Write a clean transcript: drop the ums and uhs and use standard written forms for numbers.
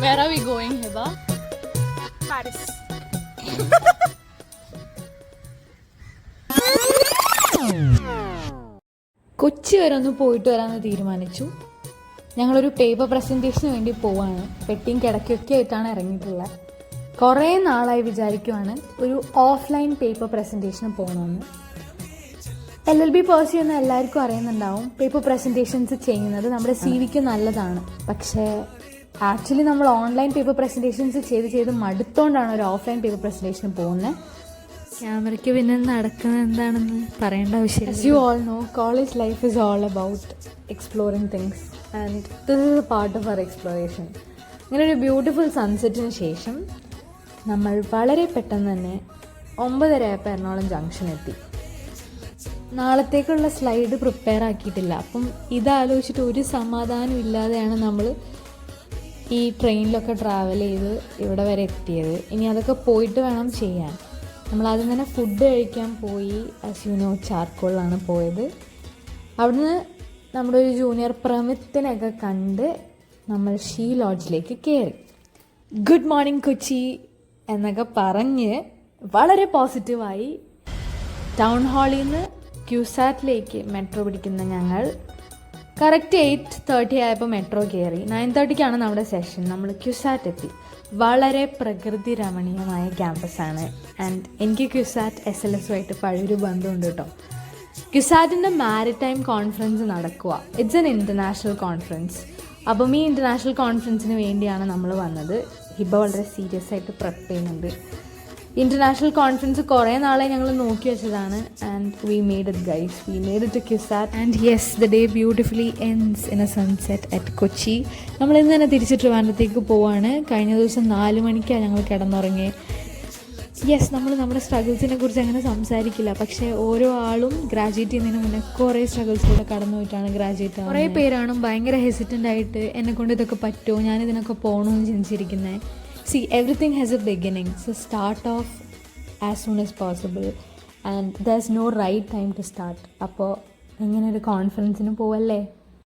Where are we going, Hiba? Paris. Kochi വരെ ഒന്ന് പോയിട്ട് വരാമെന്ന് തീരുമാനിച്ചു. ഞങ്ങളൊരു പേപ്പർ പ്രസൻറ്റേഷന് വേണ്ടി പോവാണ്. പെട്ടിയും കിടക്കൊക്കെ ആയിട്ടാണ് ഇറങ്ങിയിട്ടുള്ളത്. കുറേ നാളായി വിചാരിക്കുവാണ് ഒരു ഓഫ്ലൈൻ പേപ്പർ പ്രസൻറ്റേഷന് പോകണമെന്ന്. LLB പേഴ്സ് ചെയ്യുന്ന എല്ലാവർക്കും അറിയുന്നുണ്ടാവും, പേപ്പർ പ്രസൻറ്റേഷൻസ് ചെയ്യുന്നത് നമ്മുടെ CV ക്ക് നല്ലതാണ്. പക്ഷേ ആക്ച്വലി നമ്മൾ ഓൺലൈൻ പേപ്പർ പ്രസൻറ്റേഷൻസ് ചെയ്ത് മടുത്തോണ്ടാണ് ഒരു ഓഫ്ലൈൻ പേപ്പർ പ്രസൻറ്റേഷന് പോകുന്നത്. ക്യാമറയ്ക്ക് പിന്നെ നടക്കുന്നത് എന്താണെന്ന് പറയേണ്ട ആവശ്യമില്ല. As you all know, college life is all about exploring things and this is a part of our exploration. ഇങ്ങനെ ഒരു ബ്യൂട്ടിഫുൾ സൺസെറ്റിന് ശേഷം നമ്മൾ വളരെ പെട്ടെന്ന് തന്നെ 9:30 ആയപ്പോൾ എറണാകുളം ജംഗ്ഷൻ എത്തി. നാളത്തേക്കുള്ള സ്ലൈഡ് പ്രിപ്പയർ ആക്കിയിട്ടില്ല. അപ്പം ഇതാലോചിച്ചിട്ട് ഒരു സമാധാനം ഇല്ലാതെയാണ് നമ്മൾ ഈ ട്രെയിനിലൊക്കെ ട്രാവൽ ചെയ്ത് ഇവിടെ വരെ എത്തിയത്. ഇനി അതൊക്കെ പോയിട്ട് വേണം ചെയ്യാൻ. നമ്മളാദ്യം തന്നെ ഫുഡ് കഴിക്കാൻ പോയി. ആസ് യു നോ, ചാർക്കോളിലാണ് പോയത്. അവിടുന്ന് നമ്മുടെ ഒരു ജൂനിയർ പ്രമിത്തിനൊക്കെ കണ്ട് നമ്മൾ ഷീ ലോഡ്ജിലേക്ക് കയറി. ഗുഡ് മോർണിംഗ് കൊച്ചി എന്നൊക്കെ പറഞ്ഞ് വളരെ പോസിറ്റീവായി ടൗൺ ഹാളിൽ നിന്ന് ക്യൂസാറ്റിലേക്ക് മെട്രോ പിടിക്കുന്ന ഞങ്ങൾ കറക്റ്റ് 8:30 ആയപ്പോൾ മെട്രോ കയറി. 9:30ക്കാണ് നമ്മുടെ സെഷൻ. നമ്മൾ ക്യൂസാറ്റ് എത്തി. വളരെ പ്രകൃതി രമണീയമായ ക്യാമ്പസാണ്. ആൻഡ് എനിക്ക് ക്യൂസാറ്റ് SLSുമായിട്ട് പഴയൊരു ബന്ധമുണ്ട് കേട്ടോ. ക്യൂസാറ്റിൻ്റെ മാരിടൈം കോൺഫറൻസ് നടക്കുക. It's an international conference. അപ്പം ഈ ഇൻ്റർനാഷണൽ കോൺഫറൻസിന് വേണ്ടിയാണ് നമ്മൾ വന്നത്. ഹിബ വളരെ സീരിയസ് ആയിട്ട് പ്രെപ്പ് ചെയ്യുന്നുണ്ട്. ഇൻ്റർനാഷണൽ കോൺഫറൻസ് കുറേ നാളെ ഞങ്ങൾ നോക്കി വെച്ചതാണ്. And we made it guys, we made it to CUSAT. And yes, the day beautifully ends in a sunset at Kochi. നമ്മൾ ഇന്ന് തന്നെ തിരിച്ച് ട്രിവാൻഡ്രത്തേക്ക് പോവാണ്. കഴിഞ്ഞ ദിവസം 4 മണിക്കാണ് ഞങ്ങൾ കിടന്നുറങ്ങി. യെസ്, നമ്മൾ നമ്മുടെ സ്ട്രഗിൾസിനെ കുറിച്ച് അങ്ങനെ സംസാരിക്കില്ല. പക്ഷേ ഓരോ ആളും ഗ്രാജുവേറ്റ് ചെയ്യുന്നതിന് മുന്നേ കുറേ സ്ട്രഗിൾസിലൂടെ കടന്നു പോയിട്ടാണ് ഗ്രാജുവേറ്റ് ആവുന്നത്. കുറേ പേരാണ് ഭയങ്കര ഹെസിറ്റൻ്റ് ആയിട്ട് എന്നെക്കൊണ്ട് ഇതൊക്കെ പറ്റുമോ, ഞാനിതിനൊക്കെ പോകണമെന്ന് ചിന്തിച്ചിരിക്കുന്നത്. See, everything has a beginning, so start off as soon as possible and there's no right time to start. അപ്പോൾ ഇങ്ങനെ ഒരു കോൺഫറൻസിന് പോവല്ലേ.